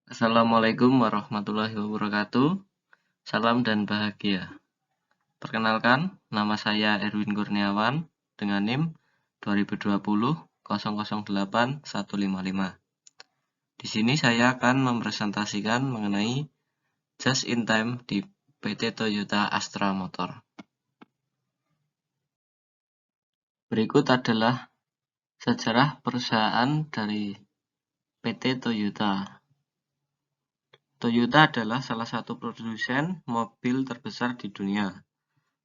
Assalamualaikum warahmatullahi wabarakatuh. Salam dan bahagia. Perkenalkan, nama saya Erwin Kurniawan dengan NIM 2020 008 155. Di sini saya akan mempresentasikan mengenai just in time di PT Toyota Astra Motor. Berikut adalah sejarah perusahaan dari PT Toyota. Toyota adalah salah satu produsen mobil terbesar di dunia.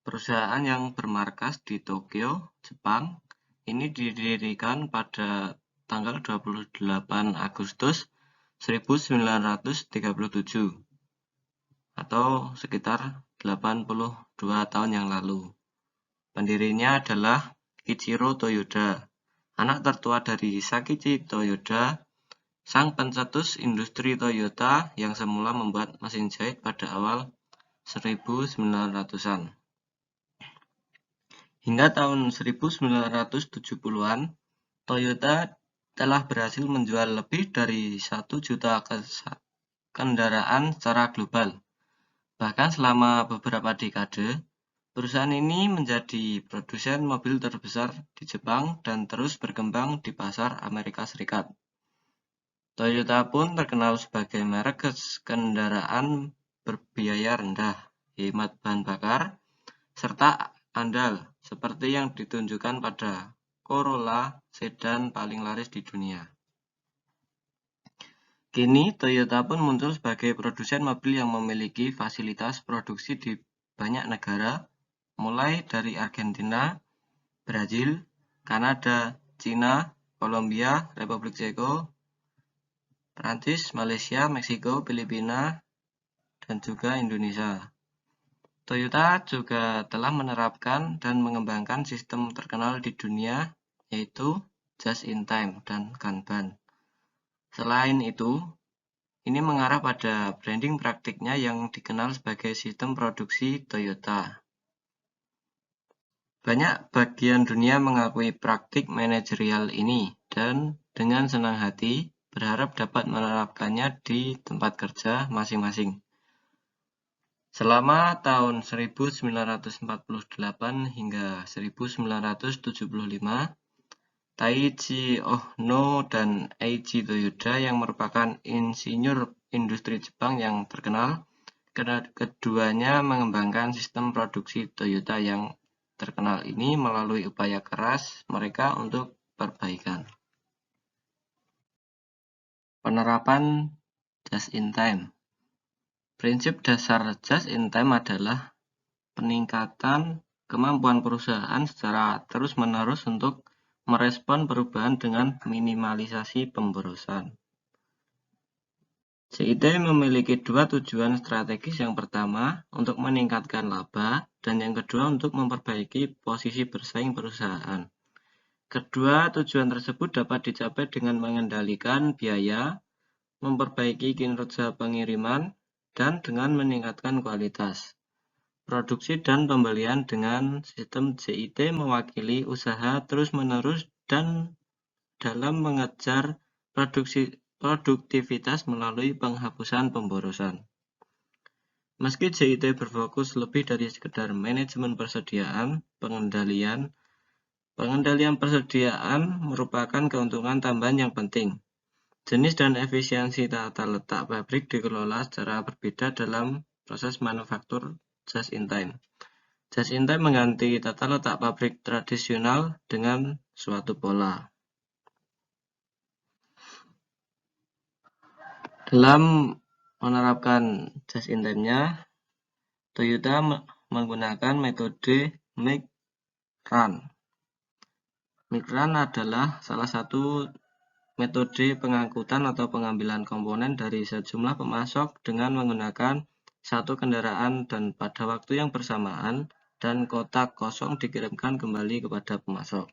Perusahaan yang bermarkas di Tokyo, Jepang, ini didirikan pada tanggal 28 Agustus 1937 atau sekitar 82 tahun yang lalu. Pendirinya adalah Ichiro Toyoda, anak tertua dari Sakichi Toyoda, sang pencetus industri Toyota yang semula membuat mesin jahit pada awal 1900-an. Hingga tahun 1970-an, Toyota telah berhasil menjual lebih dari 1 juta kendaraan secara global. Bahkan selama beberapa dekade, perusahaan ini menjadi produsen mobil terbesar di Jepang dan terus berkembang di pasar Amerika Serikat. Toyota pun terkenal sebagai merek kendaraan berbiaya rendah, hemat bahan bakar, serta andal, seperti yang ditunjukkan pada Corolla sedan paling laris di dunia. Kini, Toyota pun muncul sebagai produsen mobil yang memiliki fasilitas produksi di banyak negara, mulai dari Argentina, Brazil, Kanada, Cina, Kolombia, Republik Ceko, Prancis, Malaysia, Meksiko, Filipina, dan juga Indonesia. Toyota juga telah menerapkan dan mengembangkan sistem terkenal di dunia, yaitu just in time dan Kanban. Selain itu, ini mengarah pada branding praktiknya yang dikenal sebagai sistem produksi Toyota. Banyak bagian dunia mengakui praktik manajerial ini dan dengan senang hati berharap dapat menerapkannya di tempat kerja masing-masing. Selama tahun 1948 hingga 1975, Taiichi Ohno dan Eiji Toyoda yang merupakan insinyur industri Jepang yang terkenal, keduanya mengembangkan sistem produksi Toyota yang terkenal ini melalui upaya keras mereka untuk perbaikan. Penerapan just in time. Prinsip dasar just in time adalah peningkatan kemampuan perusahaan secara terus-menerus untuk merespon perubahan dengan minimalisasi pemborosan. JIT memiliki dua tujuan strategis, yang pertama untuk meningkatkan laba dan yang kedua untuk memperbaiki posisi bersaing perusahaan. Kedua tujuan tersebut dapat dicapai dengan mengendalikan biaya, memperbaiki kinerja pengiriman, dan dengan meningkatkan kualitas. Produksi dan pembelian dengan sistem JIT mewakili usaha terus-menerus dan dalam mengejar produktivitas melalui penghapusan pemborosan. Meski JIT berfokus lebih dari sekedar manajemen persediaan, pengendalian persediaan merupakan keuntungan tambahan yang penting. Jenis dan efisiensi tata letak pabrik dikelola secara berbeda dalam proses manufaktur just in time. Just in time mengganti tata letak pabrik tradisional dengan suatu pola. Dalam menerapkan just in time-nya, Toyota menggunakan metode make run. Make run adalah salah satu metode pengangkutan atau pengambilan komponen dari sejumlah pemasok dengan menggunakan satu kendaraan dan pada waktu yang bersamaan, dan kotak kosong dikirimkan kembali kepada pemasok.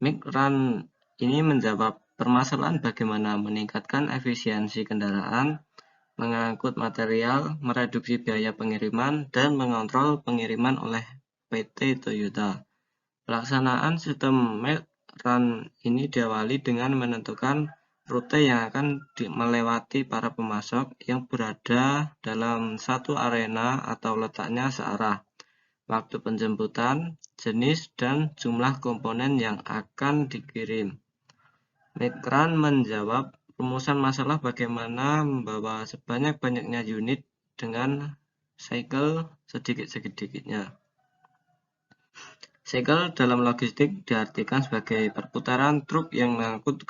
Make run ini menjawab permasalahan bagaimana meningkatkan efisiensi kendaraan, mengangkut material, mereduksi biaya pengiriman, dan mengontrol pengiriman oleh PT Toyota. Pelaksanaan sistem make run ini diawali dengan menentukan rute yang akan melewati para pemasok yang berada dalam satu arena atau letaknya searah, waktu penjemputan, jenis, dan jumlah komponen yang akan dikirim. Migran menjawab rumusan masalah bagaimana membawa sebanyak-banyaknya unit dengan cycle sedikit-sedikitnya. Cycle dalam logistik diartikan sebagai perputaran truk yang mengangkut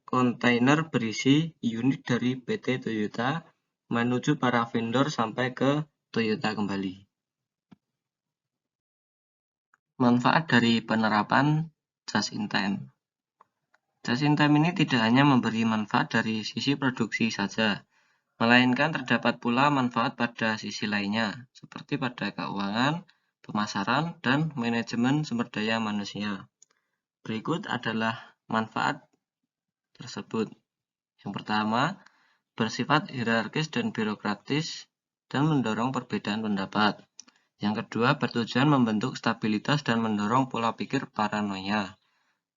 kontainer berisi unit dari PT Toyota menuju para vendor sampai ke Toyota kembali. Manfaat dari penerapan just in time. Just in time ini tidak hanya memberi manfaat dari sisi produksi saja, melainkan terdapat pula manfaat pada sisi lainnya, seperti pada keuangan, pemasaran, dan manajemen sumber daya manusia. Berikut adalah manfaat tersebut. Yang pertama, bersifat hierarkis dan birokratis dan mendorong perbedaan pendapat. Yang kedua, bertujuan membentuk stabilitas dan mendorong pola pikir paranoia.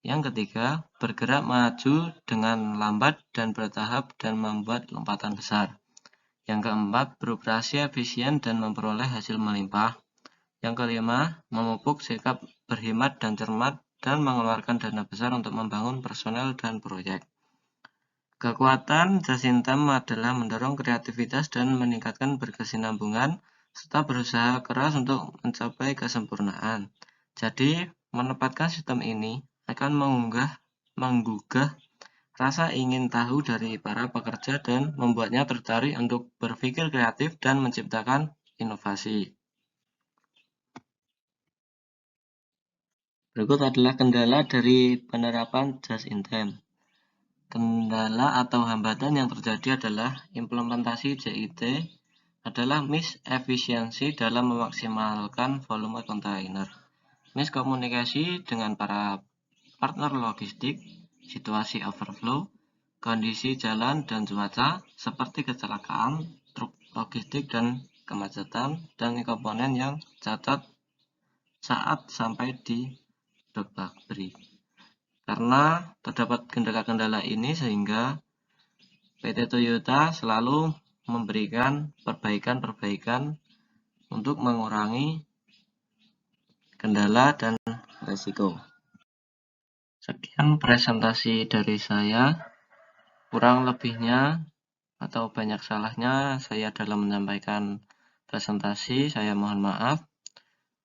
Yang ketiga, bergerak maju dengan lambat dan bertahap dan membuat lompatan besar. Yang keempat, beroperasi efisien dan memperoleh hasil melimpah. Yang kelima, memupuk sikap berhemat dan cermat dan mengeluarkan dana besar untuk membangun personel dan proyek. Kekuatan just in time adalah mendorong kreativitas dan meningkatkan berkesinambungan serta berusaha keras untuk mencapai kesempurnaan. Jadi, menempatkan sistem ini akan menggugah rasa ingin tahu dari para pekerja dan membuatnya tertarik untuk berpikir kreatif dan menciptakan inovasi. Berikut adalah kendala dari penerapan just in time. Kendala atau hambatan yang terjadi adalah implementasi JIT adalah misefisiensi dalam memaksimalkan volume kontainer, miskomunikasi dengan para partner logistik, situasi overflow, kondisi jalan dan cuaca seperti kecelakaan, truk logistik dan kemacetan, dan komponen yang cacat saat sampai di dok pabrik. Karena terdapat kendala-kendala ini sehingga PT Toyota selalu memberikan perbaikan-perbaikan untuk mengurangi kendala dan resiko. Sekian presentasi dari saya. Kurang lebihnya atau banyak salahnya saya dalam menyampaikan presentasi, saya mohon maaf.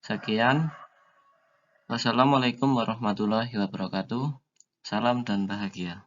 Sekian. Wassalamualaikum warahmatullahi wabarakatuh. Salam dan bahagia.